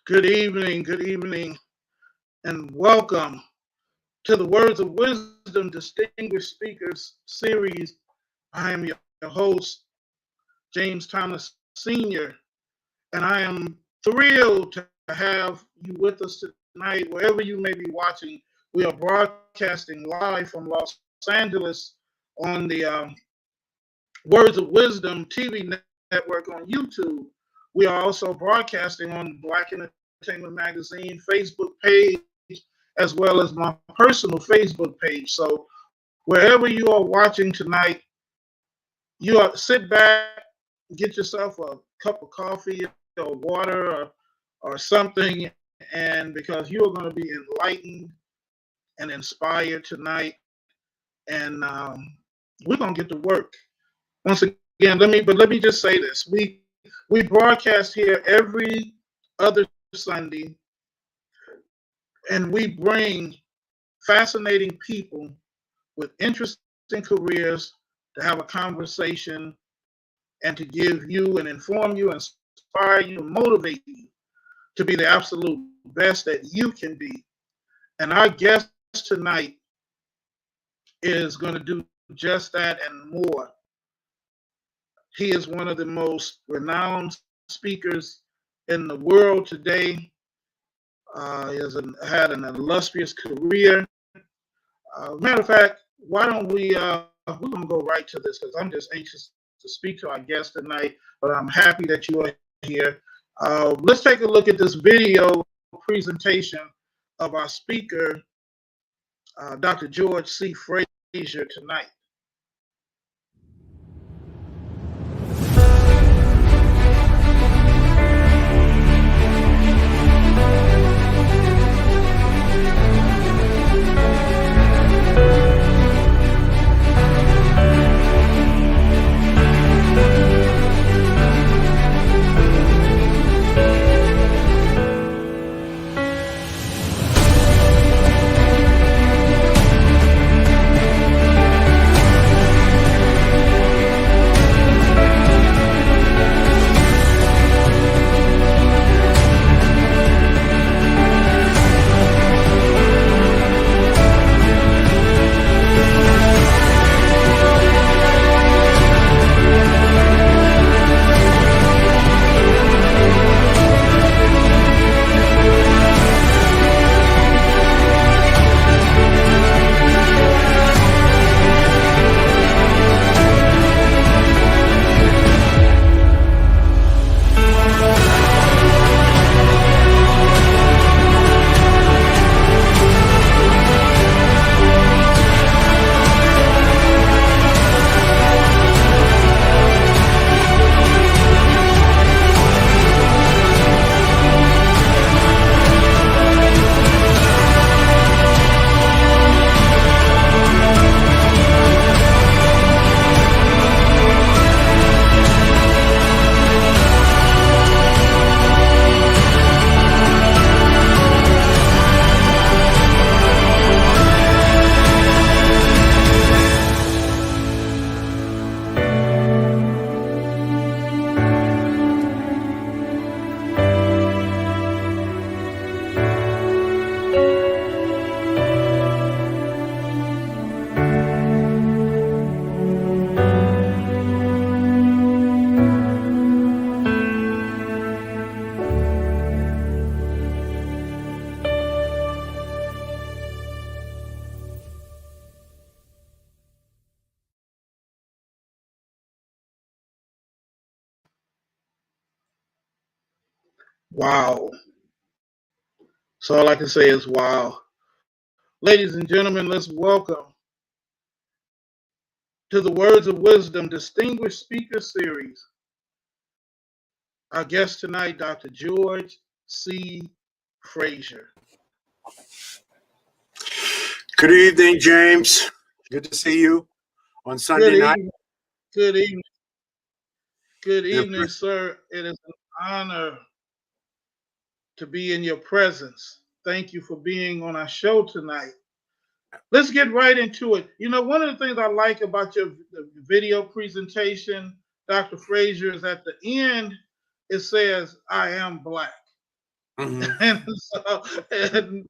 good evening, and welcome to the Words of Wisdom Distinguished Speakers series. I am your host, James Thomas Sr., and I am thrilled to have you with us tonight, wherever you may be watching. We are broadcasting live from Los Angeles on the Words of Wisdom TV network on YouTube. We are also broadcasting on Black Entertainment Magazine Facebook page, as well as my personal Facebook page. So wherever you are watching tonight, you are sit back, get yourself a cup of coffee or water or something, and because you are going to be enlightened and inspired tonight, and we're going to get to work. Once again, let me just say this: we broadcast here every other Sunday, and we bring fascinating people with interesting careers to have a conversation and to give you and inform you, inspire you, and motivate you to be the absolute best that you can be. And our guest tonight is going to do just that and more. He is one of the most renowned speakers in the world today. He has had an illustrious career. Matter of fact, why don't we're going to go right to this because I'm just anxious to speak to our guest tonight, but I'm happy that you are here. Let's take a look at this video presentation of our speaker, Dr. George C. Fraser, tonight. Wow. So all I can say is wow. Ladies and gentlemen, let's welcome to the Words of Wisdom Distinguished Speaker Series our guest tonight, Dr. George C. Fraser. Good evening, James. Good to see you on Sunday night. Good evening. Good evening, sir. It is an honor to be in your presence. Thank you for being on our show tonight. Let's get right into it. You know, one of the things I like about your video presentation, Dr. Fraser, is at the end, it says, I am Black. Mhm. And so, and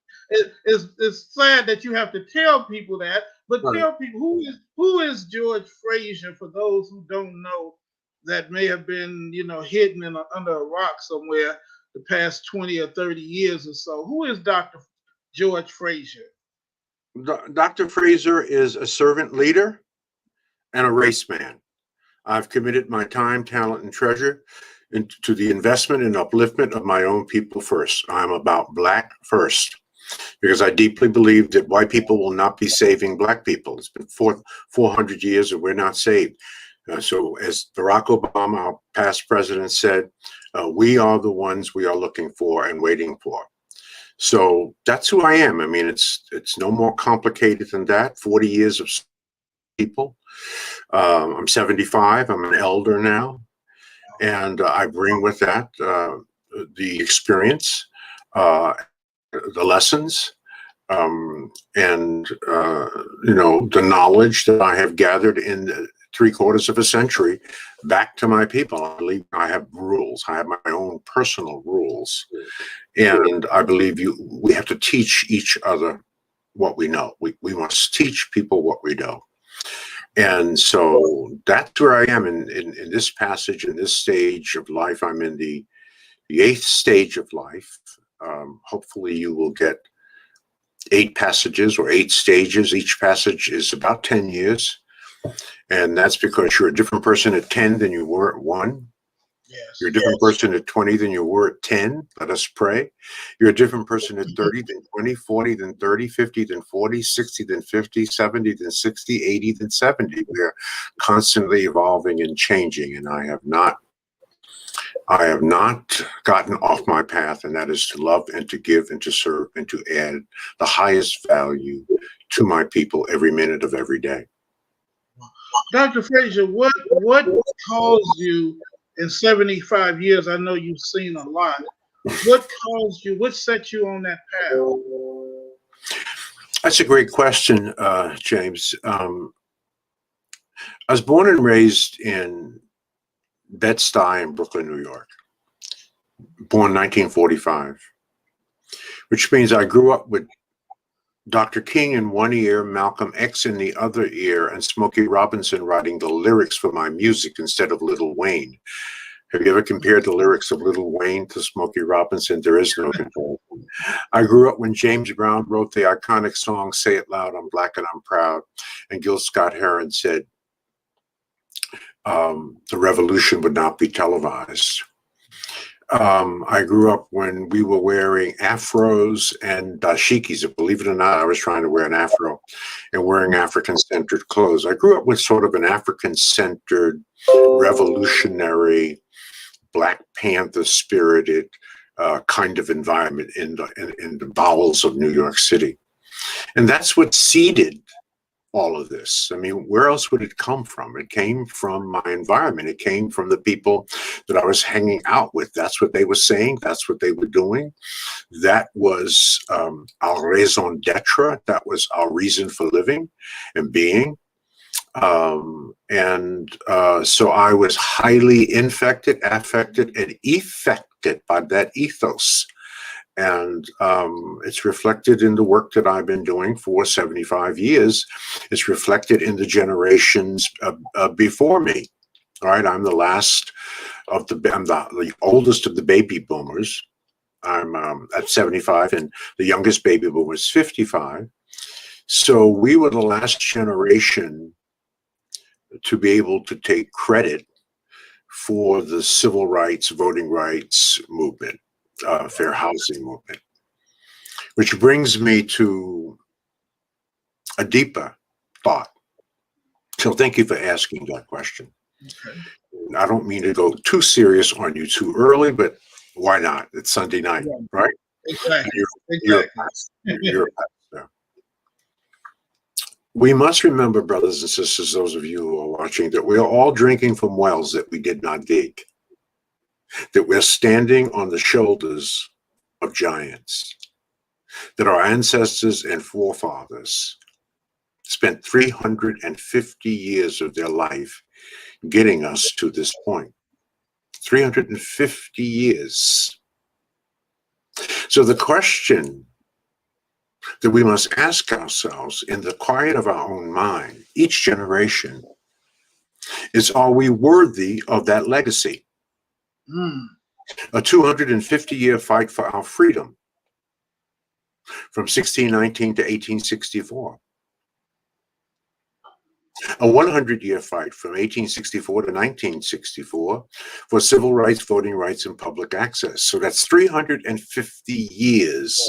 it's sad that you have to tell people that, but Right. tell people who is George Fraser for those who don't know, that may have been hidden under a rock somewhere the past 20 or 30 years or so. Who is Dr. George Fraser? Dr. Fraser is a servant leader and a race man. I've committed my time, talent, and treasure to the investment and upliftment of my own people first. I'm about Black first because I deeply believe that white people will not be saving Black people. It's been 400 years and we're not saved. So, as Barack Obama, our past president, said, we are the ones we are looking for and waiting for. So that's who I am. I mean, it's no more complicated than that. 40 years of people. I'm 75. I'm an elder now, and I bring with that the experience, uh, the lessons, and the knowledge that I have gathered in the 3/4 of a century back to my people. I believe I have rules. I have my own personal rules, and I believe we have to teach each other what we know. We must teach people what we know. And so that's where I am in this passage, in this stage of life. I'm in the eighth stage of life. Hopefully you will get 8 passages or 8 stages. Each passage is about 10 years. And that's because you're a different person at 10 than you were at 1. Yes. You're a different person at 20 than you were at 10. Let us pray. You're a different person at 30 than 20, 40 than 30, 50 than 40, 60 than 50, 70 than 60, 80 than 70. We're constantly evolving and changing, and I have not gotten off my path, and that is to love and to give and to serve and to add the highest value to my people every minute of every day. Dr. Fraser, what caused you in 75 years? I know you've seen a lot. What caused you? What set you on that path? That's a great question, James. I was born and raised in Bed-Stuy in Brooklyn, New York. Born 1945, which means I grew up with Dr. King in one ear, Malcolm X in the other ear, and Smokey Robinson writing the lyrics for my music instead of Lil Wayne. Have you ever compared the lyrics of Lil Wayne to Smokey Robinson? There is no comparison. I grew up when James Brown wrote the iconic song, Say It Loud, I'm Black and I'm Proud, and Gil Scott-Heron said the revolution would not be televised. I grew up when we were wearing afros and dashikis. Believe it or not, I was trying to wear an afro and wearing African-centered clothes. I grew up with sort of an African-centered, revolutionary, Black Panther spirited kind of environment in the bowels of New York City. And that's what seeded all of this. I mean, where else would it come from? It came from my environment. It came from the people that I was hanging out with. That's what they were saying. That's what they were doing. That was our raison d'etre. That was our reason for living and being. So I was highly infected, affected, and effected by that ethos. And it's reflected in the work that I've been doing for 75 years. It's reflected in the generations before me. All right, I'm the last of I'm the oldest of the baby boomers. I'm at 75, and the youngest baby boomer is 55. So we were the last generation to be able to take credit for the civil rights, voting rights movement, fair housing movement, which brings me to a deeper thought. So thank you for asking that question. Okay. I don't mean to go too serious on you too early, but why not? It's Sunday night, right? Exactly. You're a pastor. We must remember, brothers and sisters, those of you who are watching, that we are all drinking from wells that we did not dig, that we're standing on the shoulders of giants, that our ancestors and forefathers spent 350 years of their life getting us to this point. 350 years. So the question that we must ask ourselves in the quiet of our own mind, each generation, is, are we worthy of that legacy? Mm. A 250-year fight for our freedom from 1619 to 1864. A 100-year fight from 1864 to 1964 for civil rights, voting rights, and public access. So that's 350 years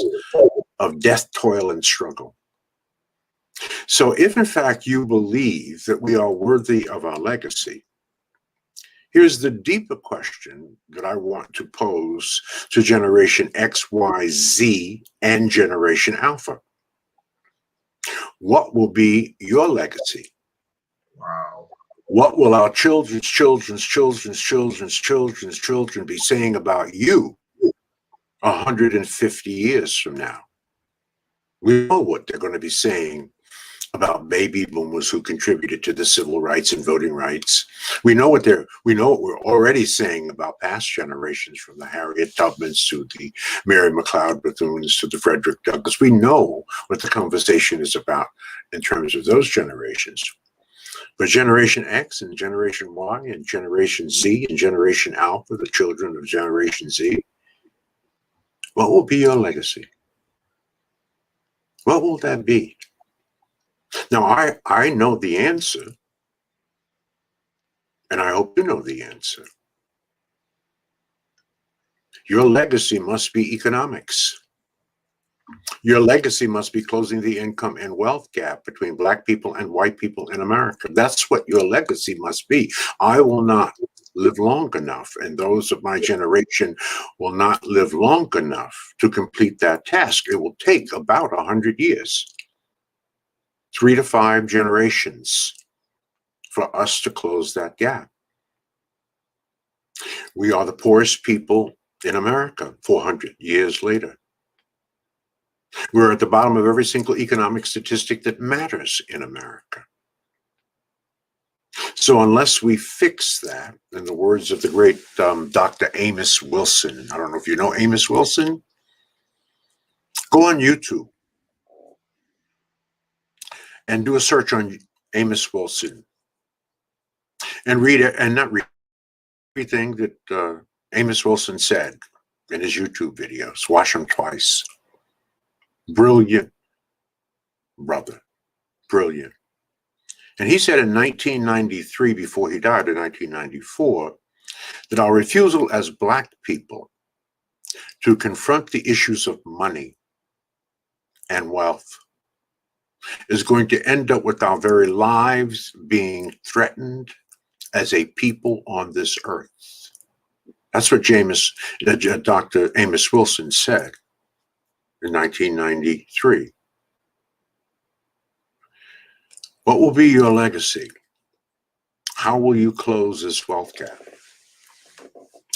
of death, toil, and struggle. So if in fact you believe that we are worthy of our legacy, here's the deeper question that I want to pose to Generation X, Y, Z, and Generation Alpha. What will be your legacy? Wow. What will our children's children be saying about you 150 years from now? We know what they're going to be saying about baby boomers who contributed to the civil rights and voting rights. We know what we're already saying about past generations, from the Harriet Tubmans to the Mary McLeod Bethunes to the Frederick Douglass. We know what the conversation is about in terms of those generations. But Generation X and Generation Y and Generation Z and Generation Alpha, the children of Generation Z, what will be your legacy? What will that be? Now, I know the answer, and I hope you know the answer. Your legacy must be economics. Your legacy must be closing the income and wealth gap between Black people and white people in America. That's what your legacy must be. I will not live long enough, and those of my generation will not live long enough to complete that task. It will take about 100 years, 3 to 5 generations for us to close that gap. We are the poorest people in America 400 years later. We're at the bottom of every single economic statistic that matters in America. So unless we fix that, in the words of the great Dr. Amos Wilson, I don't know if you know Amos Wilson, go on YouTube and do a search on Amos Wilson and read it, and not read everything that Amos Wilson said in his YouTube videos. Watch them twice. Brilliant brother, brilliant. And he said in 1993, before he died in 1994, that our refusal as Black people to confront the issues of money and wealth is going to end up with our very lives being threatened as a people on this earth. That's what Dr. Amos Wilson said in 1993. What will be your legacy? How will you close this wealth gap?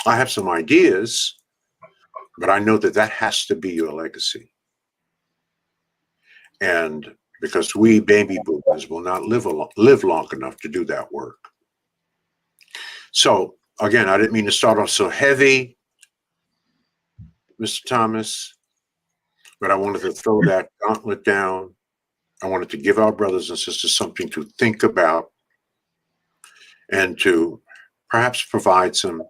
I have some ideas, but I know that has to be your legacy. And because we baby boomers will not live long enough to do that work. So again, I didn't mean to start off so heavy, Mr. Thomas, but I wanted to throw that gauntlet down. I wanted to give our brothers and sisters something to think about and to perhaps provide some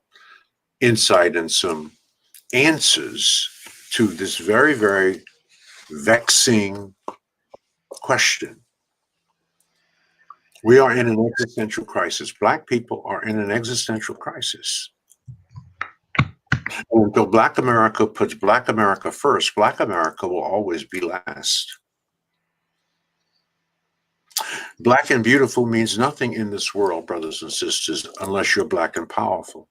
insight and some answers to this very, very vexing question. We are in an existential crisis. Black people are in an existential crisis. And until Black America puts Black America first, Black America will always be last. Black and beautiful means nothing in this world, brothers and sisters, unless you're Black and powerful.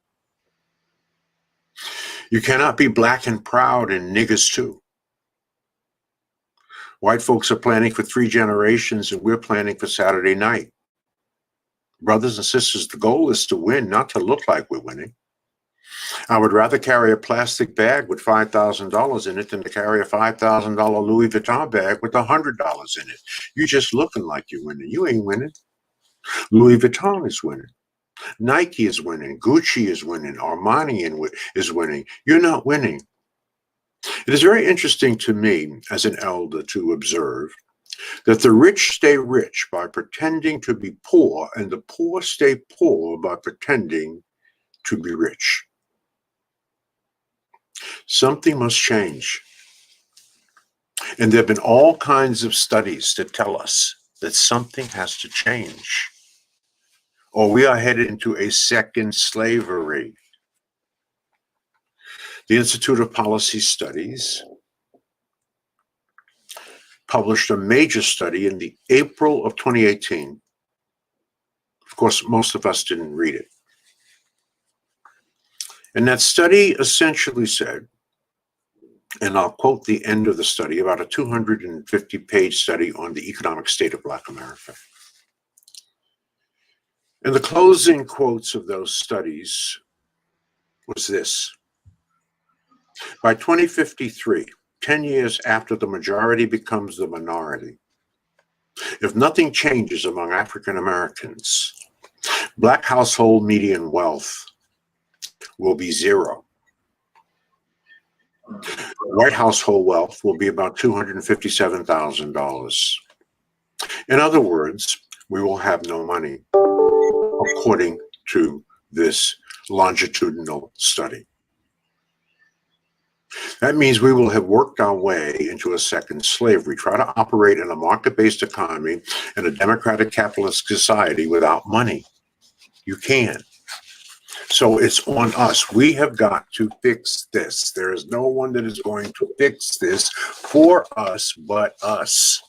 You cannot be Black and proud and niggas too. White folks are planning for 3 generations, and we're planning for Saturday night. Brothers and sisters, the goal is to win, not to look like we're winning. I would rather carry a plastic bag with $5,000 in it than to carry a $5,000 Louis Vuitton bag with $100 in it. You're just looking like you're winning. You ain't winning. Louis Vuitton is winning. Nike is winning. Gucci is winning. Armani is winning. You're not winning. It is very interesting to me as an elder to observe that the rich stay rich by pretending to be poor, and the poor stay poor by pretending to be rich. Something must change. And there have been all kinds of studies that tell us that something has to change, or we are headed into a second slavery. The Institute of Policy Studies published a major study in the April of 2018. Of course, most of us didn't read it. And that study essentially said, and I'll quote the end of the study, about a 250-page study on the economic state of Black America. And the closing quotes of those studies was this: by 2053, 10 years after the majority becomes the minority, if nothing changes among African Americans, Black household median wealth will be zero. White household wealth will be about $257,000. In other words, we will have no money, according to this longitudinal study. That means we will have worked our way into a second slavery, try to operate in a market-based economy in a democratic capitalist society without money. You can. So it's on us. We have got to fix this. There is no one that is going to fix this for us but us.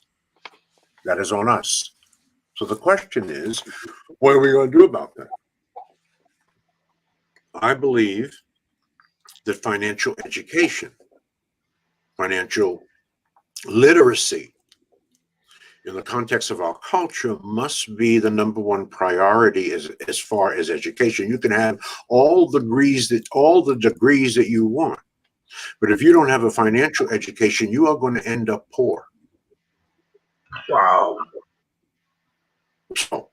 That is on us. So the question is, what are we going to do about that? I believe that financial education, financial literacy in the context of our culture must be the number one priority as far as education. You can have all the degrees that you want, but if you don't have a financial education, you are going to end up poor. Wow. So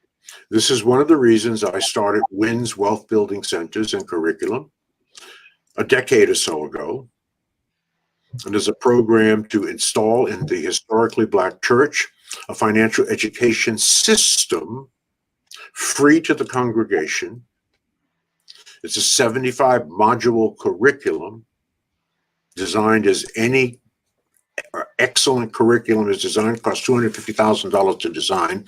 this is one of the reasons I started WINS Wealth Building Centers and Curriculum a decade or so ago. And there's a program to install in the historically Black church a financial education system free to the congregation. It's a 75 module curriculum designed as any excellent curriculum is designed. It costs $250,000 to design,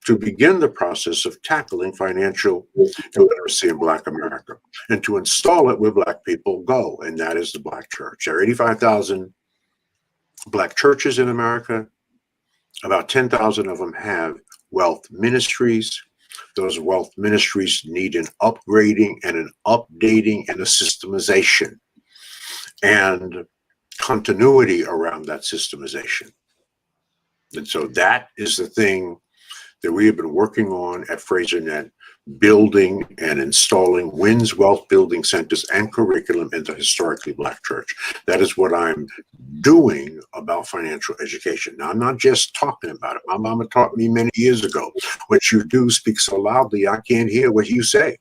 to begin the process of tackling financial illiteracy in Black America, and to install it where Black people go, and that is the Black church. There are 85,000 Black churches in America. About 10,000 of them have wealth ministries. Those wealth ministries need an upgrading and an updating and a systemization and continuity around that systemization. And so that is the thing that we have been working on at FraserNet, building and installing WINS Wealth Building Centers and curriculum in the historically Black church. That is what I'm doing about financial education. Now, I'm not just talking about it. My mama taught me many years ago, what you do speaks so loudly, I can't hear what you say.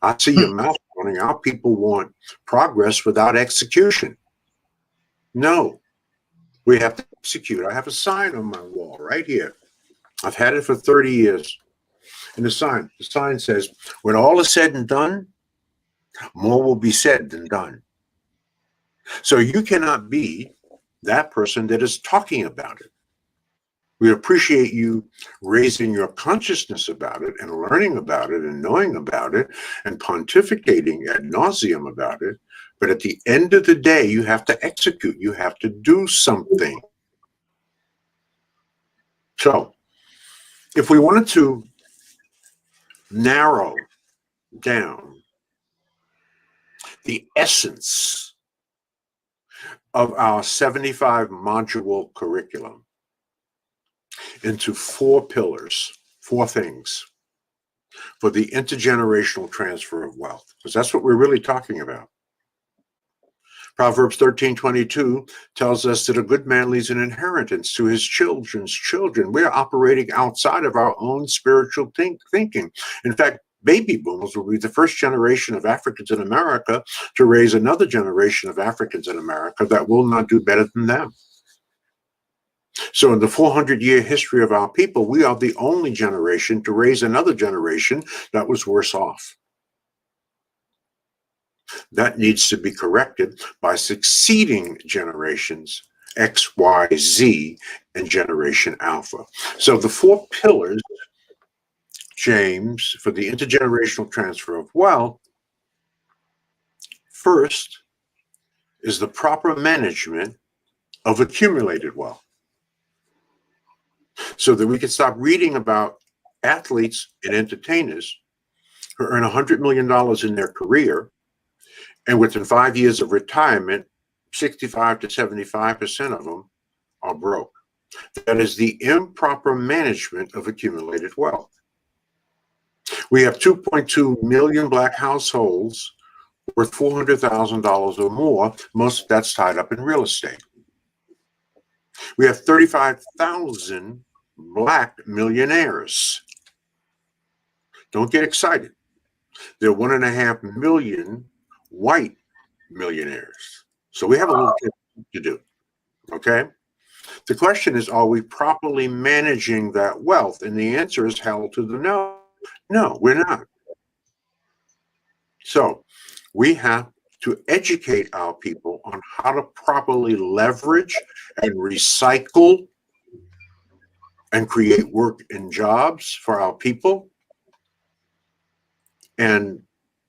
I see your mouth running out. People want progress without execution. No, we have to execute. I have a sign on my wall right here. I've had it for 30 years. And the sign says, when all is said and done, more will be said than done. So you cannot be that person that is talking about it. We appreciate you raising your consciousness about it and learning about it and knowing about it and pontificating ad nauseum about it. But at the end of the day, you have to execute. You have to do something. So if we wanted to narrow down the essence of our 75 module curriculum into 4 pillars, 4 things for the intergenerational transfer of wealth, because that's what we're really talking about. Proverbs 13:22 tells us that a good man leaves an inheritance to his children's children. We're operating outside of our own spiritual thinking. In fact, baby boomers will be the first generation of Africans in America to raise another generation of Africans in America that will not do better than them. So in the 400-year history of our people, we are the only generation to raise another generation that was worse off. That needs to be corrected by succeeding generations, X, Y, Z, and Generation Alpha. So the 4 pillars, James, for the intergenerational transfer of wealth, first is the proper management of accumulated wealth, so that we can stop reading about athletes and entertainers who earn $100 million in their career, and within 5 years of retirement, 65 to 75% of them are broke. That is the improper management of accumulated wealth. We have 2.2 million Black households worth $400,000 or more. Most of that's tied up in real estate. We have 35,000 Black millionaires. Don't get excited. There are 1.5 million white millionaires. So we have a little to do, okay? The question is, are we properly managing that wealth? And the answer is hell to the no. No, we're not. So we have to educate our people on how to properly leverage and recycle and create work and jobs for our people. And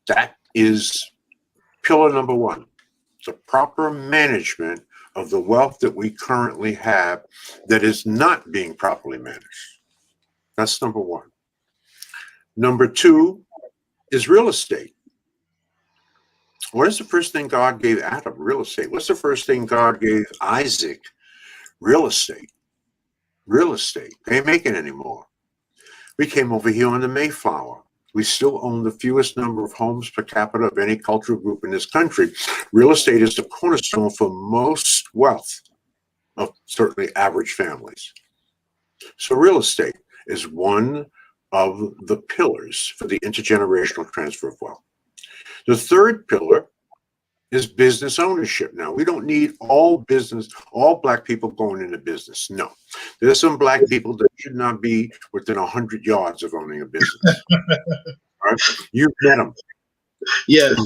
that is pillar number 1, the proper management of the wealth that we currently have that is not being properly managed. That's number 1. Number 2 is real estate. What is the first thing God gave Adam? Real estate. What's the first thing God gave Isaac? Real estate. Real estate. They ain't making anymore. We came over here on the Mayflower. We still own the fewest number of homes per capita of any cultural group in this country. Real estate is the cornerstone for most wealth of certainly average families. So real estate is one of the pillars for the intergenerational transfer of wealth. The third pillar is business ownership. Now, we don't need all Black people going into business. No. There's some Black people that should not be within 100 yards of owning a business. Right? You've met them. Yes.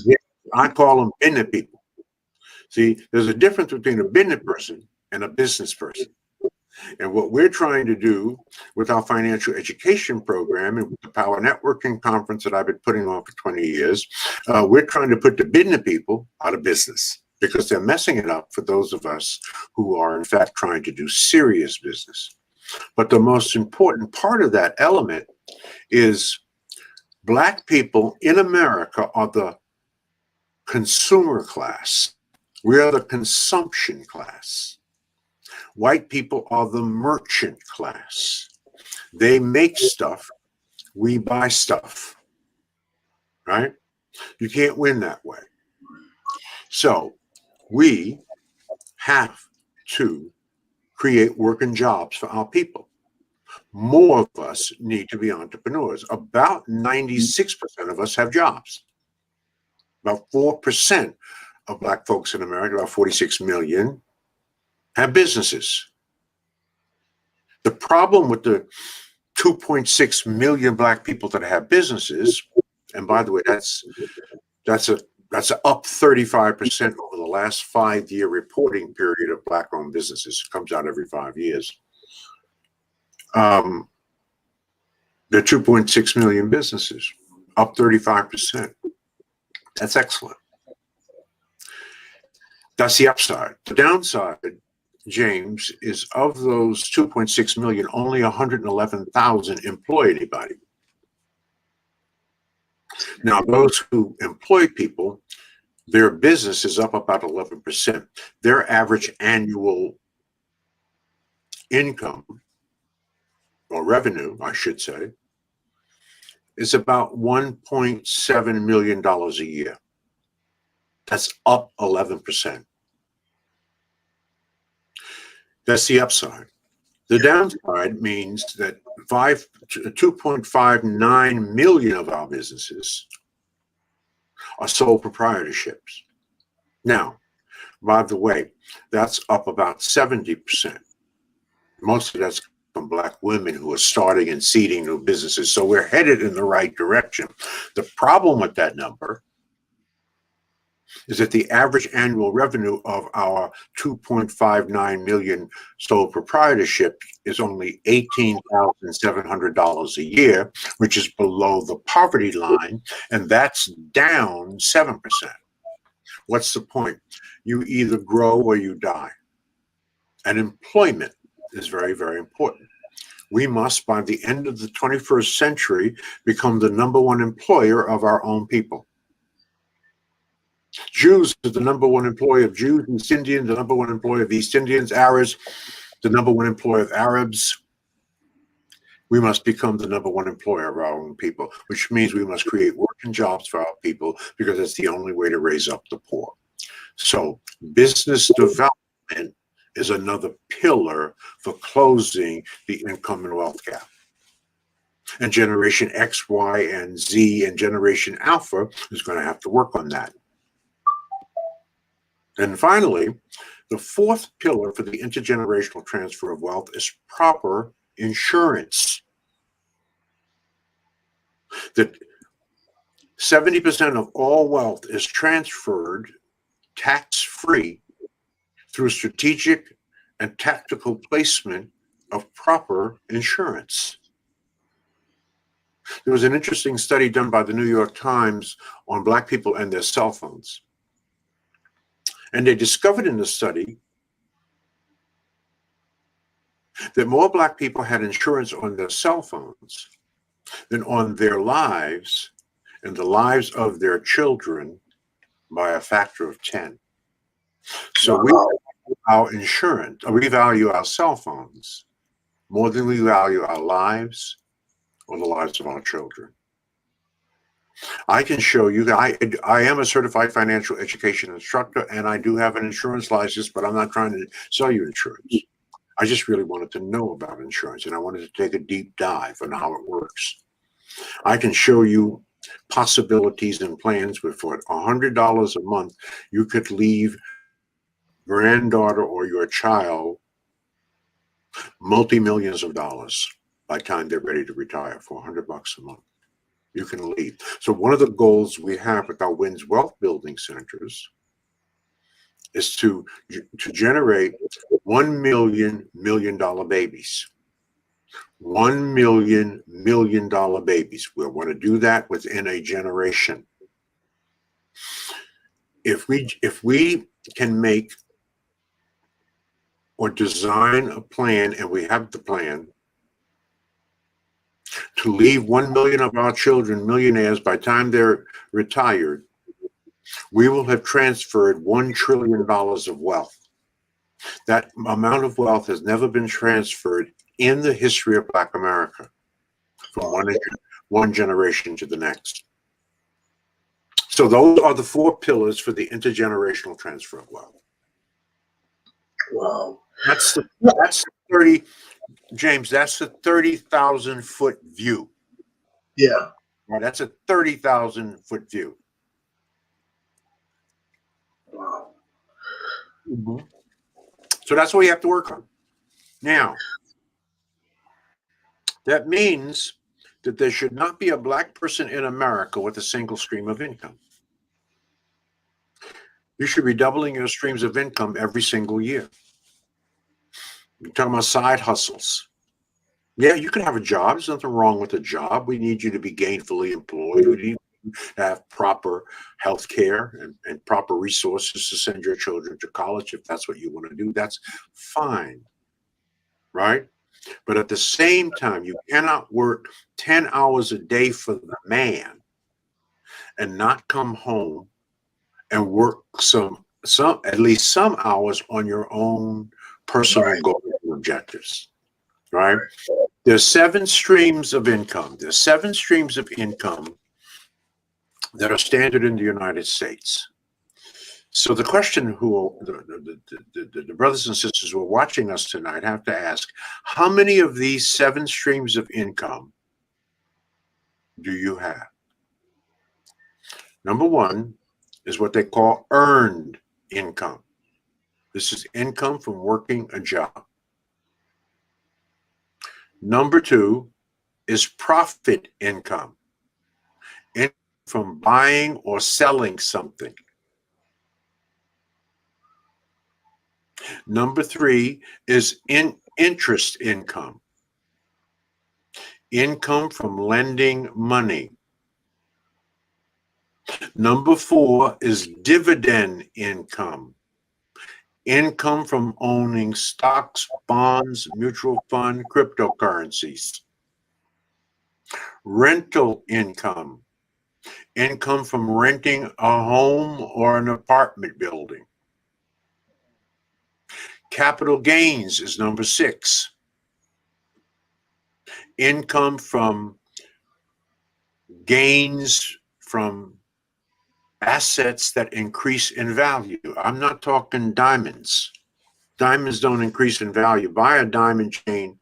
I call them business people. See, there's a difference between a business person and a business person. And what we're trying to do with our financial education program and with the Power Networking Conference that I've been putting on for 20 years, we're trying to put the business people out of business because they're messing it up for those of us who are, in fact, trying to do serious business. But the most important part of that element is Black people in America are the consumer class. We are the consumption class. White people are the merchant class. They make stuff, we buy stuff, right? You can't win that way. So we have to create work and jobs for our people. More of us need to be entrepreneurs. About 96% of us have jobs. About 4% of Black folks in America, about 46 million, have businesses. The problem with the 2.6 million Black people that have businesses, and by the way, that's up 35% over the last 5-year reporting period of Black-owned businesses. It comes out every 5 years. There are 2.6 million businesses, up 35%. That's excellent. That's the upside. The downside, James, is of those 2.6 million, only 111,000 employ anybody. Now, those who employ people, their business is up about 11%. Their average annual income, or revenue, I should say, is about $1.7 million a year. That's up 11%. That's the upside. The downside means that 2.59 million of our businesses are sole proprietorships. Now, by the way, that's up about 70%. Most of that's from Black women who are starting and seeding new businesses. So we're headed in the right direction. The problem with that number is that the average annual revenue of our 2.59 million sole proprietorship is only $18,700 a year, which is below the poverty line, and that's down 7%. What's the point? You either grow or you die. And employment is very, very important. We must, by the end of the 21st century, become the #1 employer of our own people. Jews are the #1 employer of Jews, East Indians, the #1 employer of East Indians, Arabs, the #1 employer of Arabs. We must become the #1 employer of our own people, which means we must create work and jobs for our people, because it's the only way to raise up the poor. So business development is another pillar for closing the income and wealth gap. And Generation X, Y, and Z, and Generation Alpha is going to have to work on that. And finally, the fourth pillar for the intergenerational transfer of wealth is proper insurance. That 70% of all wealth is transferred tax-free through strategic and tactical placement of proper insurance. There was an interesting study done by the New York Times on Black people and their cell phones. And they discovered in the study that more Black people had insurance on their cell phones than on their lives and the lives of their children by a factor of 10. So we value our insurance, or we value our cell phones more than we value our lives or the lives of our children. I can show you that I am a certified financial education instructor, and I do have an insurance license, but I'm not trying to sell you insurance. I just really wanted to know about insurance, and I wanted to take a deep dive on how it works. I can show you possibilities and plans where for $100 a month, you could leave granddaughter or your child multi-millions of dollars by the time they're ready to retire for $100 a month. You can leave. So one of the goals we have with our WINS Wealth Building Centers is to generate 1 million $1 million babies. 1 million $1 million babies. We'll want to do that within a generation. If we can make or design a plan, and we have the plan, to leave 1 million of our children millionaires by the time they're retired, we will have transferred $1 trillion of wealth. That amount of wealth has never been transferred in the history of Black America from one generation to the next. So those are the 4 pillars for the intergenerational transfer of wealth. Wow. That's 30, James, that's a 30,000 foot view. Yeah. Right, that's a 30,000 foot view. Wow. Mm-hmm. So that's what we have to work on. Now, that means that there should not be a Black person in America with a single stream of income. You should be doubling your streams of income every single year. You're talking about side hustles. Yeah, you can have a job. There's nothing wrong with a job. We need you to be gainfully employed. We need you to have proper health care and proper resources to send your children to college if that's what you want to do. That's fine, right? But at the same time, you cannot work 10 hours a day for the man and not come home and work at least some hours on your own personal goals and objectives, right? There's 7 streams of income. There's 7 streams of income that are standard in the United States. So the question who the brothers and sisters who are watching us tonight have to ask, how many of these 7 streams of income do you have? Number 1 is what they call earned income. This is income from working a job. Number 2 is profit income, income from buying or selling something. Number 3 is interest income, income from lending money. Number 4 is dividend income, income from owning stocks, bonds, mutual fund, cryptocurrencies. Rental income, income from renting a home or an apartment building. Capital gains is number 6. Income from gains from assets that increase in value. I'm not talking diamonds. Diamonds don't increase in value. Buy a diamond chain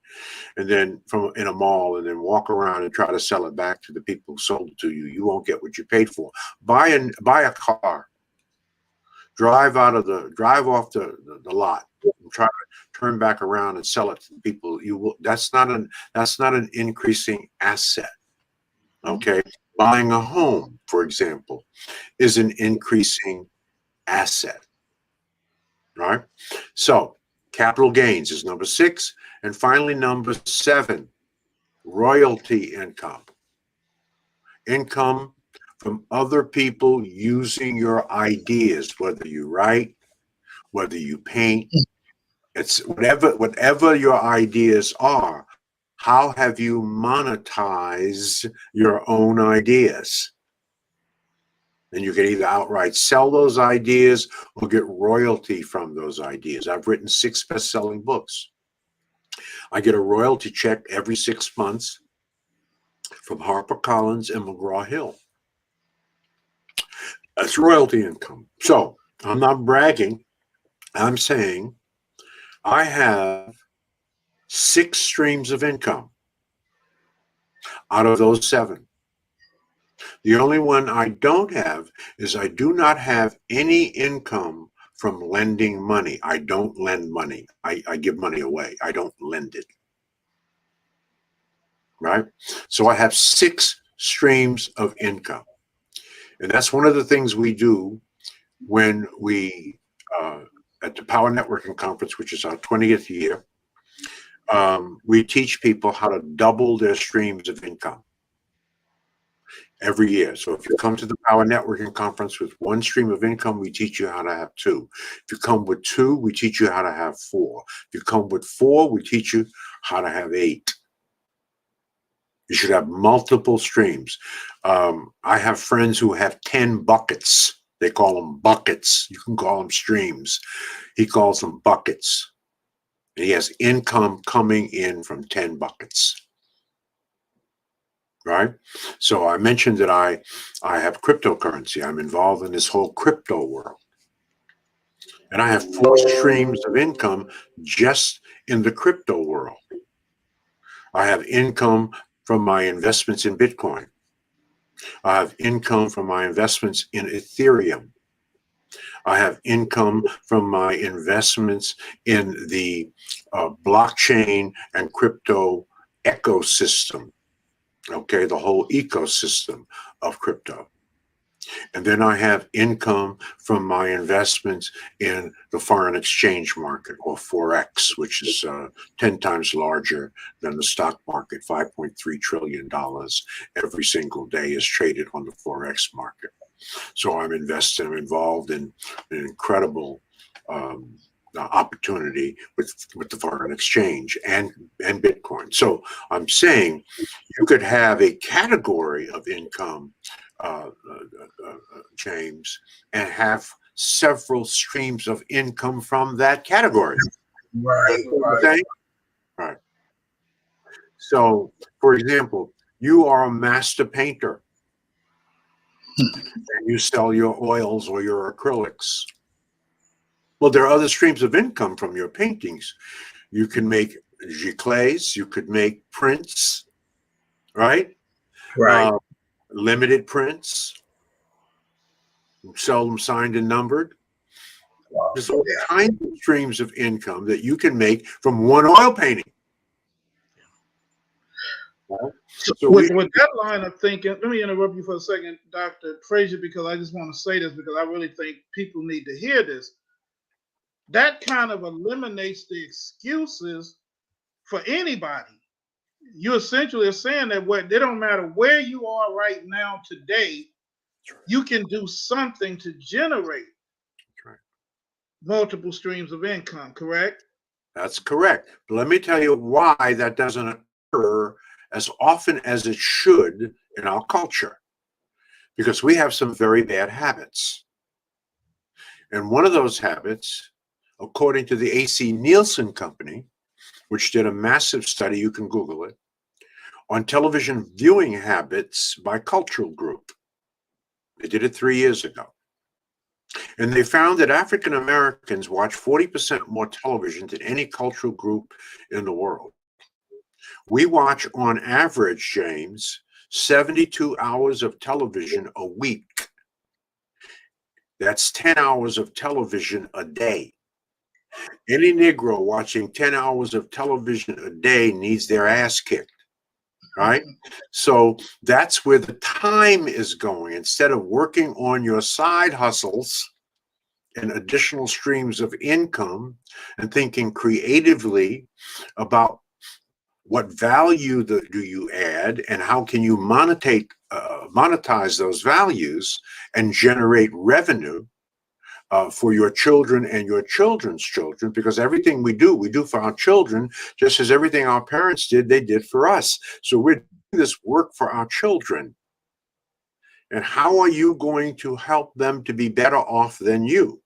and then from in a mall and then walk around and try to sell it back to the people who sold it to you. You won't get what you paid for. Buy a car. Drive off the lot and try to turn back around and sell it to the people. You will. That's not an increasing asset. Okay. Buying a home, for example, is an increasing asset. Right? So capital gains is number 6. And finally, number 7, royalty income. Income from other people using your ideas, whether you write, whether you paint, it's whatever your ideas are. How have you monetized your own ideas? And you can either outright sell those ideas or get royalty from those ideas. I've written 6 best-selling books. I get a royalty check every 6 months from HarperCollins and McGraw-Hill. That's royalty income. So I'm not bragging. I'm saying I have 6 streams of income out of those 7. The only one I don't have is I do not have any income from lending money. I don't lend money. I give money away. I don't lend it. Right? So I have 6 streams of income. And that's one of the things we do when we, at the Power Networking Conference, which is our 20th year, we teach people how to double their streams of income every year. So if you come to the Power Networking Conference with 1 stream of income, we teach you how to have 2. If you come with 2, we teach you how to have 4. If you come with 4, we teach you how to have 8. You should have multiple streams. I have friends who have 10 buckets. They call them buckets. You can call them streams. He calls them buckets. And he has income coming in from 10 buckets. Right? So I mentioned that I have cryptocurrency. I'm involved in this whole crypto world. And I have 4 streams of income just in the crypto world. I have income from my investments in Bitcoin. I have income from my investments in Ethereum. I have income from my investments in the blockchain and crypto ecosystem. Okay, the whole ecosystem of crypto. And then I have income from my investments in the foreign exchange market, or Forex, which is 10 times larger than the stock market. $5.3 trillion every single day is traded on the Forex market. So I'm involved in an incredible opportunity with the foreign exchange and Bitcoin. So I'm saying you could have a category of income, James, and have several streams of income from that category. Right. Right. So, for example, you are a master painter and you sell your oils or your acrylics. Well, there are other streams of income from your paintings. You can make giclées, you could make prints, right? Right. Uh, Limited prints, sell them signed and numbered. Wow. There's all Yeah. kinds of streams of income that you can make from one oil painting. Right? So So with that line of thinking, let me interrupt you for a second, Dr. Fraser, because I just want to say this because I really think people need to hear this. That kind of eliminates the excuses for anybody. You essentially are saying that what they don't matter where you are right now today, you can do something to generate multiple streams of income, correct? that's correct. But let me tell you why that doesn't occur as often as it should in our culture. Because we have some very bad habits. And one of those habits, according to the AC Nielsen Company, which did a massive study, you can Google it, on television viewing habits by cultural group. They did it 3 years ago. And they found that African Americans watch 40% more television than any cultural group in the world. We watch, on average, James, 72 hours of television a week. That's 10 hours of television a day. Any Negro watching 10 hours of television a day needs their ass kicked, right? So that's where the time is going. Instead of working on your side hustles and additional streams of income and thinking creatively about what value do you add and how can you monetize those values and generate revenue for your children and your children's children, because everything we do for our children, just as everything our parents did, they did for us. So we're doing this work for our children. And how are you going to help them to be better off than you?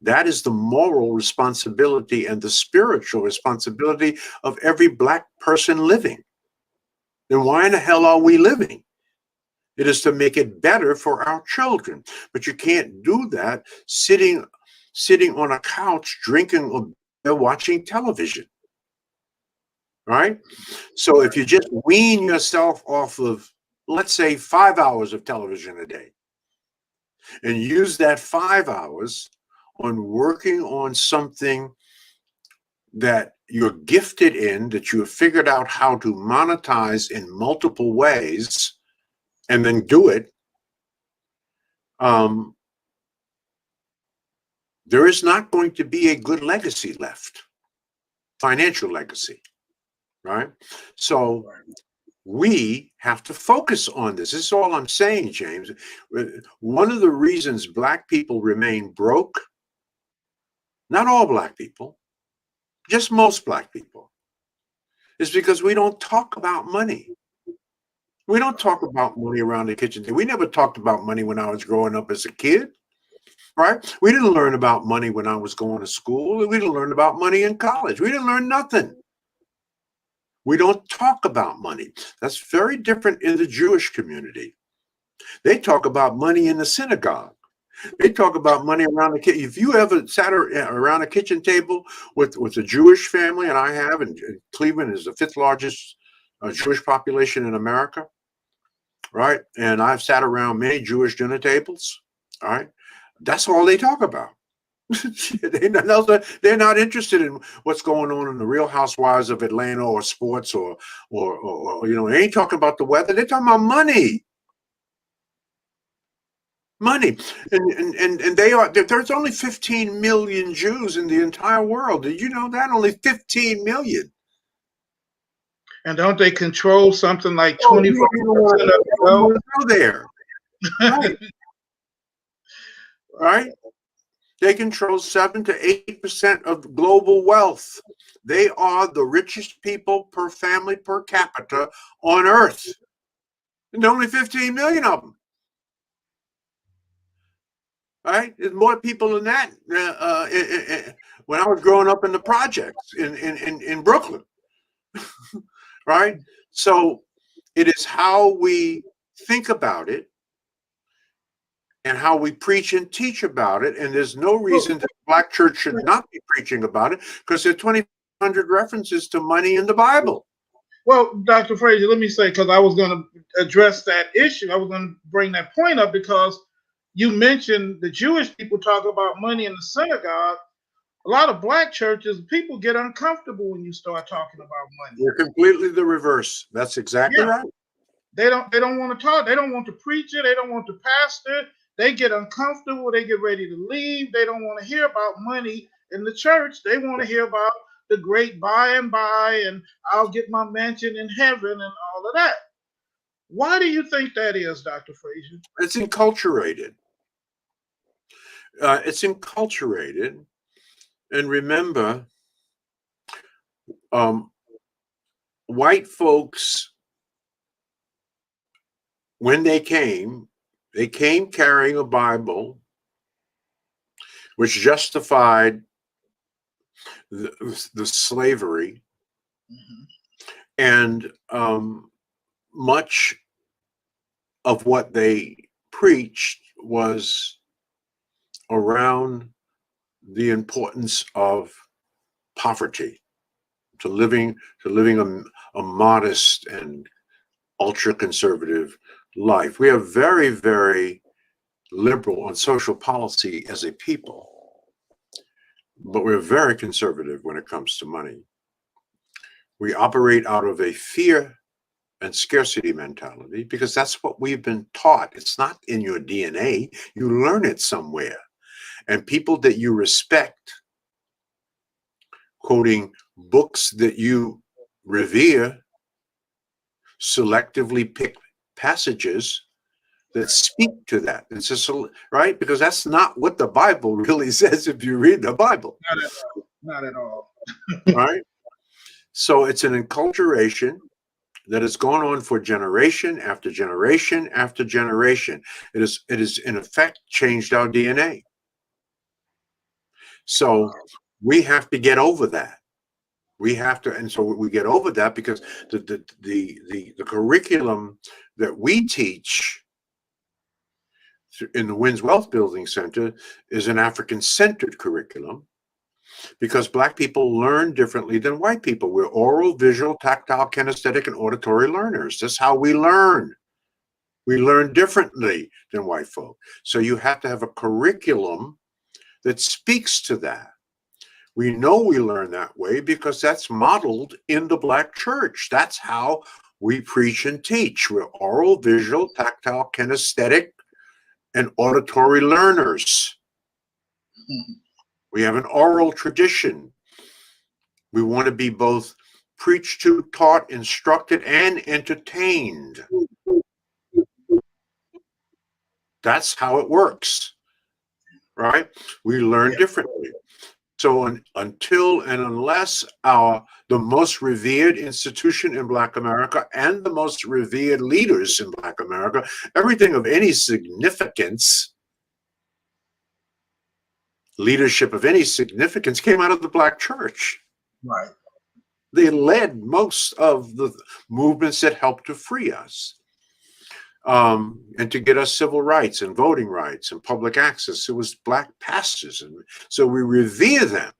That is the moral responsibility and the spiritual responsibility of every Black person living. Then why in the hell are we living? It is to make it better for our children. But you can't do that sitting on a couch, drinking a beer, watching television. Right? So if you just wean yourself off of, let's say, 5 hours of television a day, and use that 5 hours on working on something that you're gifted in, that you have figured out how to monetize in multiple ways, and then do it, there is not going to be a good legacy left, financial legacy, right? So we have to focus on this. This is all I'm saying, James. One of the reasons Black people remain broke, not all Black people, just most Black people, is because we don't talk about money. We don't talk about money around the kitchen table. We never talked about money when I was growing up as a kid, right? We didn't learn about money when I was going to school. We didn't learn about money in college. We didn't learn nothing. We don't talk about money. That's very different in the Jewish community. They talk about money in the synagogue. They talk about money around the kitchen. If you ever sat around a kitchen table with a Jewish family, and I have, and Cleveland is the 5th largest Jewish population in America, right? And I've sat around many Jewish dinner tables, all right? That's all they talk about. They're not interested in what's going on in the Real Housewives of Atlanta or sports or they ain't talking about the weather. They're talking about money. Money. And there's only 15 million Jews in the entire world. Did you know that? Only 15 million. And don't they control something like 24% You of the world? go there. Right. Right? They control 7 to 8% of global wealth. They are the richest people per family per capita on Earth. And only 15 million of them. Right? There's more people than that when I was growing up in the projects in Brooklyn. Right? So it is how we think about it and how we preach and teach about it. And there's no reason to Black church should not be preaching about it because there are 2,500 references to money in the Bible. Well, Dr. Fraser, let me say, because I was going to address that issue. I was going to bring that point up because you mentioned the Jewish people talk about money in the synagogue. A lot of black churches, people get uncomfortable when you start talking about money. You're completely the reverse. That's exactly right. They don't want to talk. They don't want to preach it. They don't want to pastor. They get uncomfortable. They get ready to leave. They don't want to hear about money in the church. They want to hear about the great by and by, and I'll get my mansion in heaven and all of that. Why do you think that is, Dr. Fraser? It's enculturated. It's enculturated. And remember, white folks, when they came carrying a Bible which justified the slavery, and much of what they preached was around the importance of poverty, to living a modest and ultra conservative life. We are very, very liberal on social policy as a people, but we're very conservative when it comes to money. We operate out of a fear and scarcity mentality because that's what we've been taught. It's not in your DNA. You learn it somewhere. And people that you respect, quoting books that you revere, selectively pick passages that speak to that. It's just, right? Because that's not what the Bible really says if you read the Bible. Not at all. Right? So it's an enculturation that has gone on for generation after generation after generation. It is in effect changed our DNA. So we have to get over that. We have to, and so we get over that because the curriculum that we teach in the Wins Wealth Building Center is an African-centered curriculum because Black people learn differently than white people. We're oral, visual, tactile, kinesthetic, and auditory learners. That's how we learn. We learn differently than white folk. So you have to have a curriculum that speaks to that. We know we learn that way because that's modeled in the Black church. That's how we preach and teach. We're oral, visual, tactile, kinesthetic, and auditory learners. We have an oral tradition. We want to be both preached to, taught, instructed, and entertained. That's how it works, right? We learn differently. So until and unless the most revered institution in Black America and the most revered leaders in Black America, everything of any significance, leadership of any significance came out of the Black church. Right. They led most of the movements that helped to free us. And to get us civil rights and voting rights and public access. It was Black pastors, and so we revere them.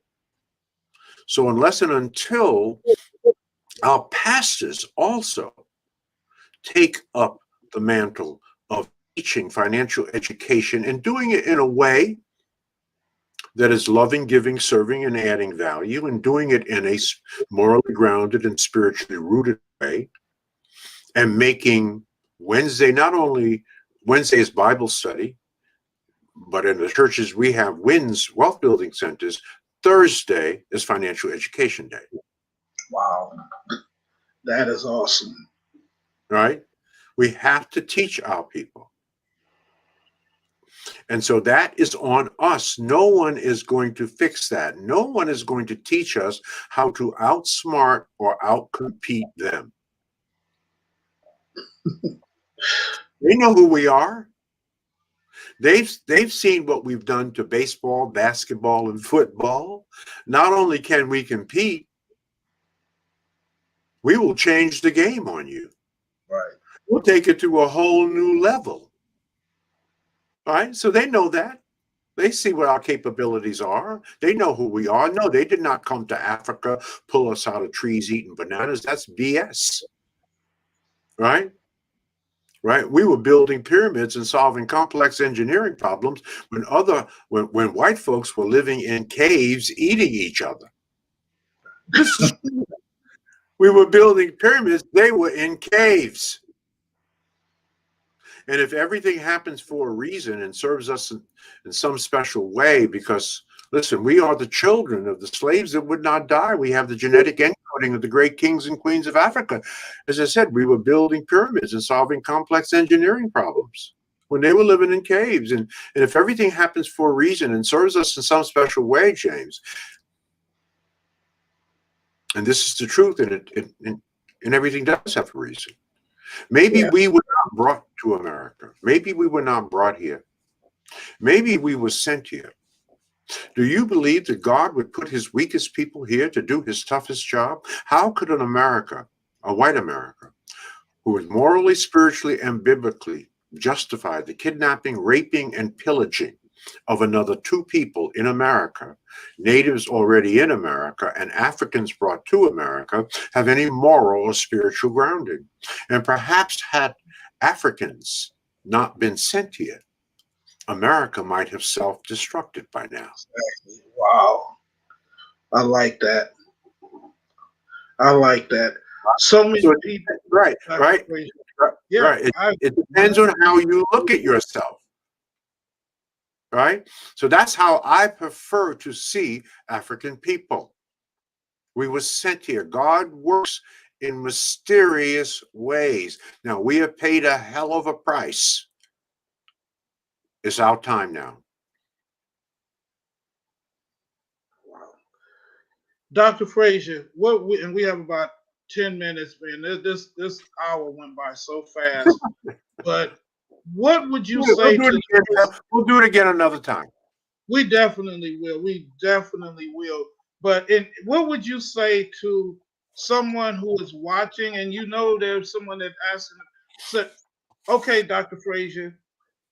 So unless and until our pastors also take up the mantle of teaching financial education and doing it in a way that is loving, giving, serving, and adding value, and doing it in a morally grounded and spiritually rooted way, and making Wednesday, not only Wednesday is Bible study, but in the churches we have Wins Wealth Building Centers, Thursday is Financial Education Day. Wow. That is awesome. Right? We have to teach our people. And so that is on us. No one is going to fix that. No one is going to teach us how to outsmart or outcompete them. They know who we are. They've seen what we've done to baseball, basketball, and football. Not only can we compete, we will change the game on you. Right. We'll take it to a whole new level. All right? So they know that. They see what our capabilities are. They know who we are. No, they did not come to Africa, pull us out of trees eating bananas. That's BS, right? Right? We were building pyramids and solving complex engineering problems when white folks were living in caves eating each other. This is we were building pyramids, they were in caves. And if everything happens for a reason and serves us in some special way, because listen, we are the children of the slaves that would not die. We have the genetic encoding of the great kings and queens of Africa. As I said, we were building pyramids and solving complex engineering problems when they were living in caves. And if everything happens for a reason and serves us in some special way, James, and this is the truth, and everything does have a reason. Maybe Yeah. we were not brought to America. Maybe we were not brought here. Maybe we were sent here. Do you believe that God would put his weakest people here to do his toughest job? How could an America, a white America, who is morally, spiritually, and biblically justify the kidnapping, raping, and pillaging of another two people in America, natives already in America, and Africans brought to America, have any moral or spiritual grounding? And perhaps had Africans not been sent here, America might have self-destructed by now. Wow. I like that. I like that. So many So, people. right. Yeah. Right. It depends on how you look at yourself. Right? So that's how I prefer to see African people. We were sent here. God works in mysterious ways. Now, we have paid a hell of a price. It's our time now. Wow. Dr. Fraser, and we have about 10 minutes, man. This hour went by so fast. But what would you say to We'll do it again another time. We definitely will. We definitely will. But what would you say to someone who is watching, and you know there's someone that asking, said, "Okay, Dr. Fraser,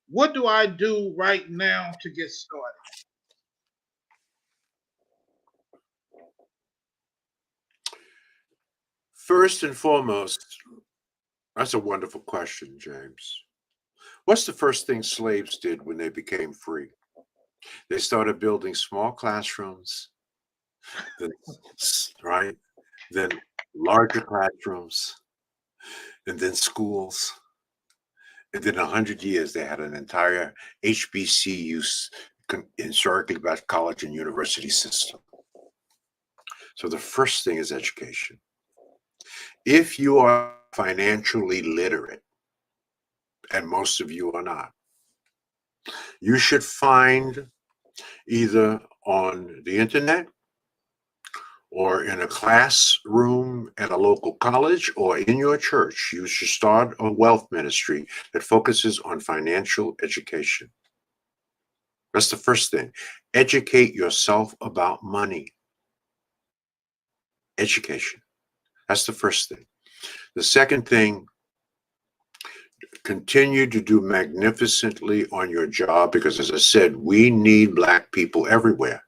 what do I do right now to get started?" First and foremost, that's a wonderful question, James. What's the first thing slaves did when they became free? They started building small classrooms, then, right? Then larger classrooms, and then schools. And then 100 years, they had an entire HBCU, historically black college and university system. So the first thing is education. If you are financially literate, and most of you are not, you should find either on the internet or in a classroom at a local college or in your church, you should start a wealth ministry that focuses on financial education. That's the first thing. Educate yourself about money. Education. That's the first thing. The second thing, continue to do magnificently on your job because, as I said, we need Black people everywhere.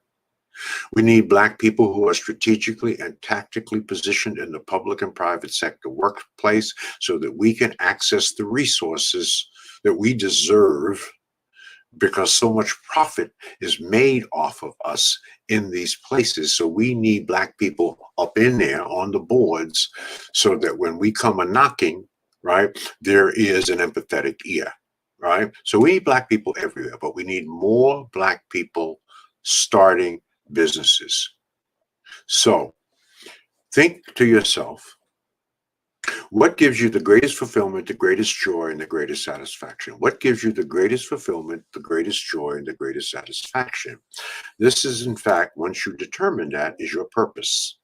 We need Black people who are strategically and tactically positioned in the public and private sector workplace so that we can access the resources that we deserve, because so much profit is made off of us in these places. So we need Black people up in there on the boards so that when we come a knocking, right, there is an empathetic ear, right? So we need Black people everywhere, but we need more Black people starting businesses. So think to yourself, what gives you the greatest fulfillment, the greatest joy, and the greatest satisfaction? What gives you the greatest fulfillment, the greatest joy, and the greatest satisfaction? This is, in fact, once you determine that, is your purpose.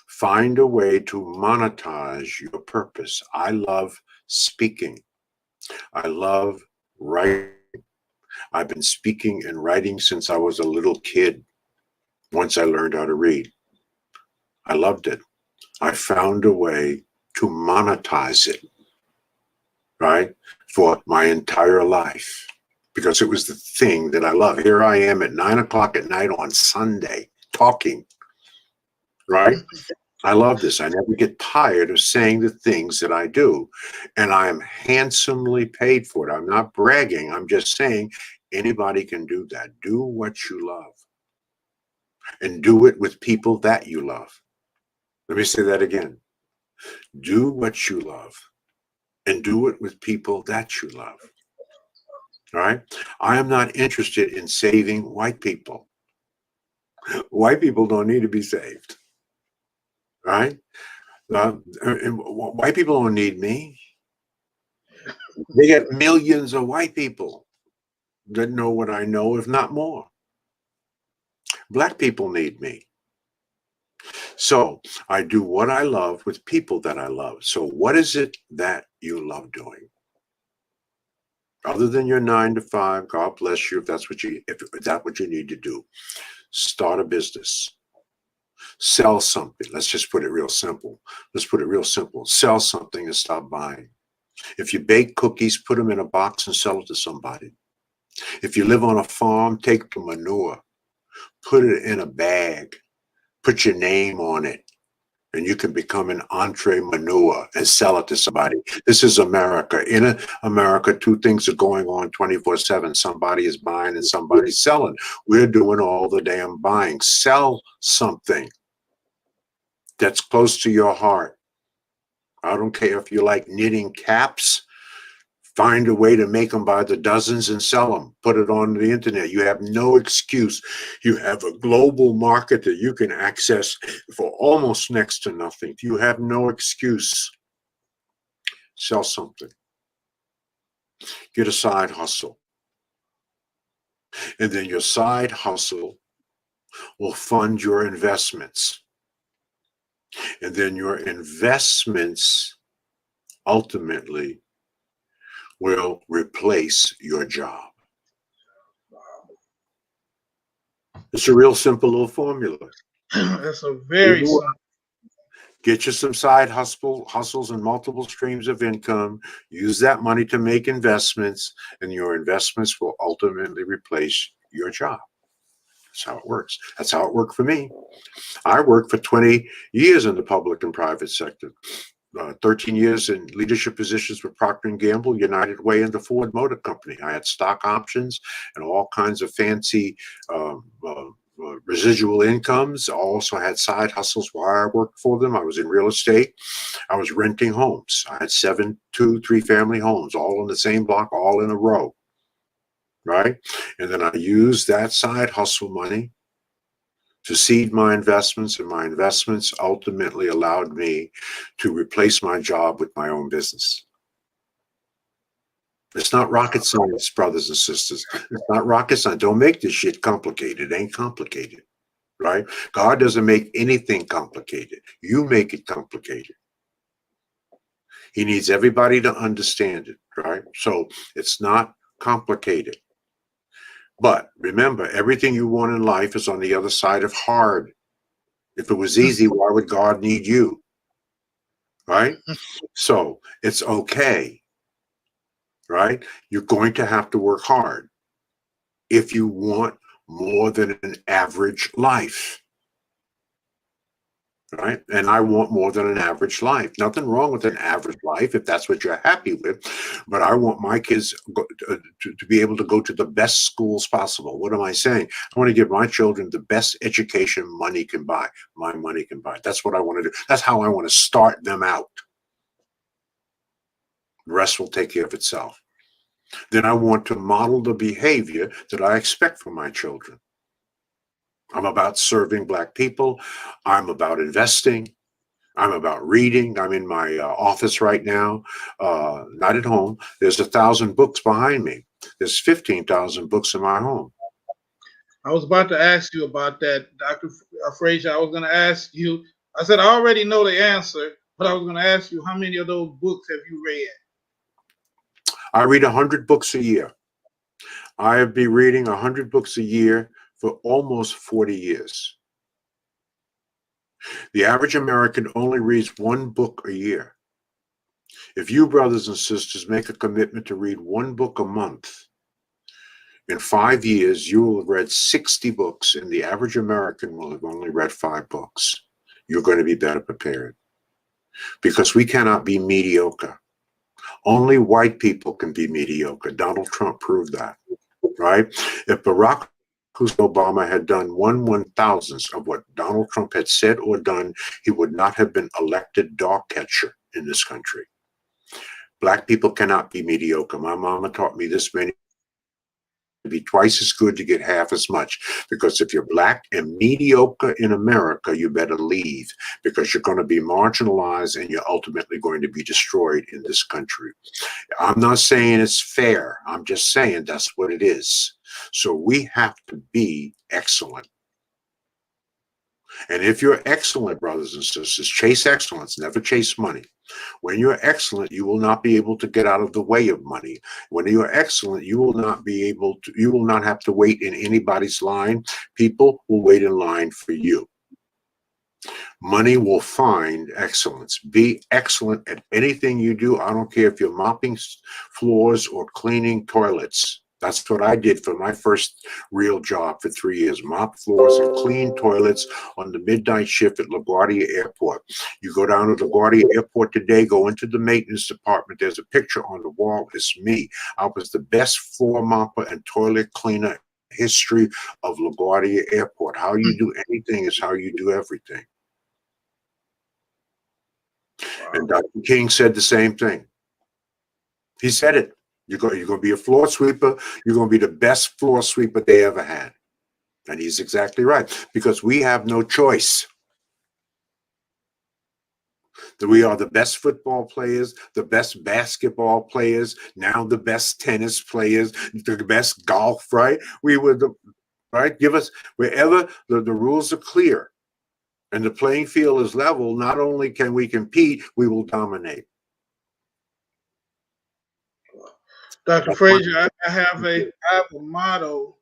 Find a way to monetize your purpose. I love speaking. I love writing. I've been speaking and writing since I was a little kid, once I learned how to read. I loved it. I found a way to monetize it, right, for my entire life. because it was the thing that I love. Here I am at 9 o'clock at night on Sunday talking, right? I love this. I never get tired of saying the things that I do, and I am handsomely paid for it. I'm not bragging. I'm just saying anybody can do that. Do what you love and do it with people that you love. Let me say that again. Do what you love and do it with people that you love. All right. I am not interested in saving white people. White people don't need to be saved. Right? And white people don't need me. They got millions of white people that know what I know, if not more. Black people need me. So I do what I love with people that I love. So what is it that you love doing? Other than your 9 to 5, God bless you if that's what you need to do. Start a business. Sell something. Let's just put it real simple. Let's put it real simple. Sell something and stop buying. If you bake cookies, put them in a box and sell it to somebody. If you live on a farm, take the manure, put it in a bag, put your name on it, and you can become an entrepreneur and sell it to somebody. This is America. In America, two things are going on 24/7. Somebody is buying and somebody's selling. We're doing all the damn buying. Sell something that's close to your heart. I don't care if you like knitting caps. Find a way to make them by the dozens and sell them. Put it on the internet. You have no excuse. You have a global market that you can access for almost next to nothing. You have no excuse. Sell something. Get a side hustle. And then your side hustle will fund your investments. And then your investments ultimately will replace your job. It's a real simple little formula. That's a very simple. Get you some side hustles and multiple streams of income. Use that money to make investments, and your investments will ultimately replace your job. That's how it works. That's how it worked for me. I worked for 20 years in the public and private sector. 13 years in leadership positions with Procter & Gamble, United Way, and the Ford Motor Company. I had stock options and all kinds of fancy residual incomes. I also had side hustles while I worked for them. I was in real estate. I was renting homes. I had 7 2-3 family homes, all on the same block, all in a row, right? And then I used that side hustle money to seed my investments, and my investments ultimately allowed me to replace my job with my own business. It's not rocket science, brothers and sisters. It's not rocket science. Don't make this shit complicated. It ain't complicated, right? God doesn't make anything complicated. You make it complicated. He needs everybody to understand it, right? So it's not complicated. But remember, everything you want in life is on the other side of hard. If it was easy, why would God need you? Right? So it's okay. Right? You're going to have to work hard if you want more than an average life. Right? And I want more than an average life. Nothing wrong with an average life if that's what you're happy with. But I want my kids to be able to go to the best schools possible. What am I saying? I want to give my children the best education money can buy. My money can buy. That's what I want to do. That's how I want to start them out. The rest will take care of itself. Then I want to model the behavior that I expect from my children. I'm about serving Black people. I'm about investing. I'm about reading. I'm in my office right now, not at home. There's 1,000 books behind me. There's 15,000 books in my home. I was about to ask you about that, Dr. Fraser. I was going to ask you, I said, I already know the answer, but I was going to ask you, how many of those books have you read? I read 100 books a year. I have been reading 100 books a year for almost 40 years. The average American only reads 1 book a year. If you, brothers and sisters, make a commitment to read 1 book a month, In 5 years, you will have read 60 books, and the average American will have only read 5 books. You're going to be better prepared because we cannot be mediocre. Only white people can be mediocre. Donald Trump proved that, right? If Barack Hussein Obama had done 1/1000th of what Donald Trump had said or done, he would not have been elected dog catcher in this country. Black people cannot be mediocre. My mama taught me this many to be twice as good to get half as much. Because if you're black and mediocre in America, you better leave because you're going to be marginalized and you're ultimately going to be destroyed in this country. I'm not saying it's fair. I'm just saying that's what it is. So we have to be excellent. And if you're excellent, brothers and sisters, chase excellence, never chase money. When you're excellent, you will not be able to get out of the way of money. When you're excellent, you will not have to wait in anybody's line. People will wait in line for you. Money will find excellence. Be excellent at anything you do. I don't care if you're mopping floors or cleaning toilets. That's what I did for my first real job for 3 years. Mop floors and clean toilets on the midnight shift at LaGuardia Airport. You go down to LaGuardia Airport today, go into the maintenance department. There's a picture on the wall. It's me. I was the best floor mopper and toilet cleaner history of LaGuardia Airport. How you do anything is how you do everything. Wow. And Dr. King said the same thing. He said it. You're going to be a floor sweeper. You're going to be the best floor sweeper they ever had. And he's exactly right, because we have no choice. We are the best football players, the best basketball players, now the best tennis players, the best golf, right? We were right? Give us, wherever the rules are clear and the playing field is level, not only can we compete, we will dominate. Dr. Fraser, I have a motto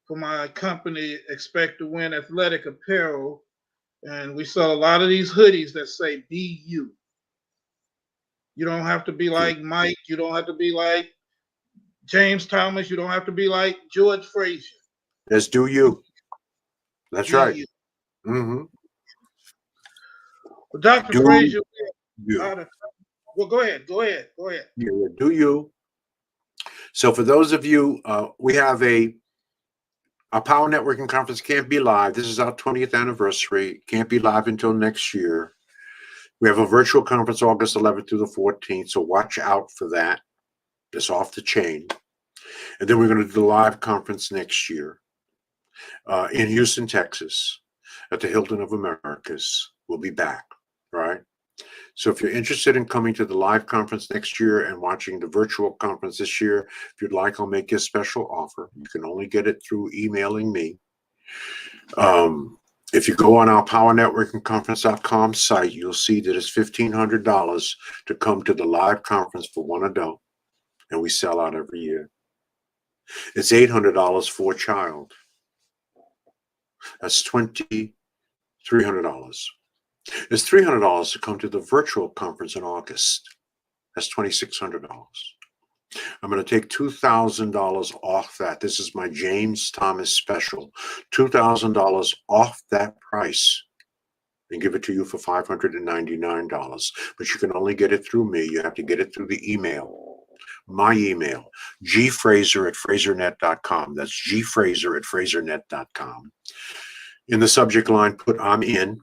for my company, Expect to Win Athletic Apparel, and we sell a lot of these hoodies that say "Be You." You don't have to be like Mike. You don't have to be like James Thomas. You don't have to be like George Fraser. Just do you. That's Be right. you. Mm-hmm. Well, Dr. Do Fraser, you. well, go ahead. Yeah, do you. So for those of you, we have a Power Networking Conference can't be live. This is our 20th anniversary. Can't be live until next year. We have a virtual conference August 11th through the 14th, so watch out for that. It's off the chain. And then we're going to do the live conference next year in Houston, Texas, at the Hilton of Americas. We'll be back, right? So if you're interested in coming to the live conference next year and watching the virtual conference this year, if you'd like, I'll make you a special offer. You can only get it through emailing me. If you go on our powernetworkingconference.com site, you'll see that it's $1,500 to come to the live conference for one adult, and we sell out every year. It's $800 for a child. That's $2,300. It's $300 to come to the virtual conference in August. That's $2,600. I'm going to take $2,000 off that. This is my James Thomas special. $2,000 off that price and give it to you for $599. But you can only get it through me. You have to get it through the email. My email, gfraser@frasernet.com. That's gfraser@frasernet.com. In the subject line, put "I'm in."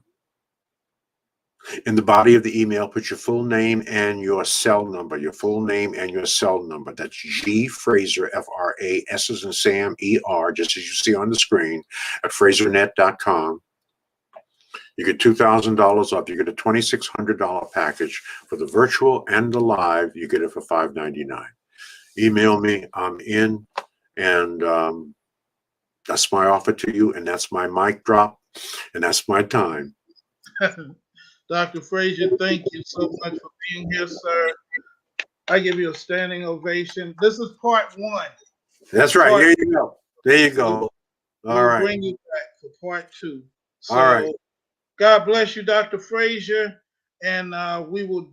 In the body of the email, put your full name and your cell number, your full name and your cell number. That's G Fraser, F-R-A-S as in Sam, E-R, just as you see on the screen, at frasernet.com. You get $2,000 off. You get a $2,600 package for the virtual and the live. You get it for $599. Email me. I'm in, and that's my offer to you, and that's my mic drop, and that's my time. Dr. Fraser, thank you so much for being here, sir. I give you a standing ovation. This is part one. That's right. Here you go. There you go. All right. We'll bring you back for part two. So, all right. God bless you, Dr. Fraser. And we will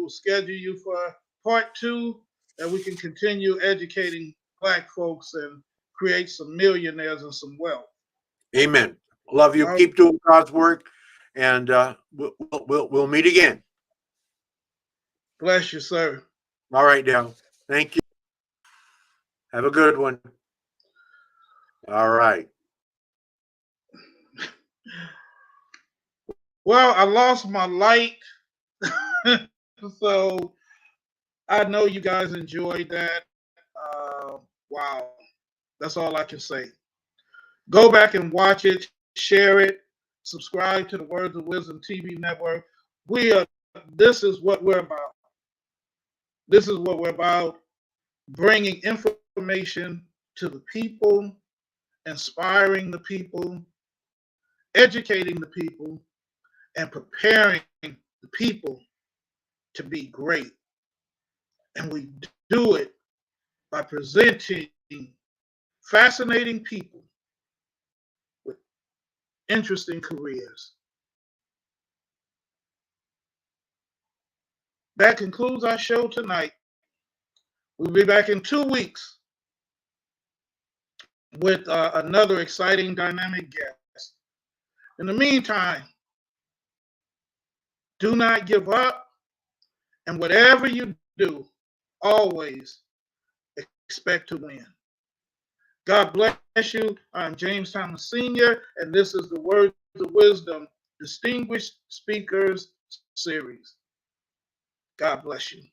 schedule you for part two, that we can continue educating black folks and create some millionaires and some wealth. Amen. Love you. Well, Keep doing God's work, and we'll meet again. bless you, sir. All right, now. Thank you. Have a good one. All right. Well, I lost my light, so I know you guys enjoyed that. Wow, that's all I can say. Go back and watch it, share it, subscribe to the Words of Wisdom TV network. We are. This is what we're about. This is what we're about: bringing information to the people, inspiring the people, educating the people, and preparing the people to be great. And we do it by presenting fascinating people with interesting careers. That concludes our show tonight. We'll be back in 2 weeks with another exciting, dynamic guest. In the meantime, do not give up, and whatever you do, always expect to win. God bless you. I'm James Thomas Sr., and this is the Words of Wisdom Distinguished Speakers Series. God bless you.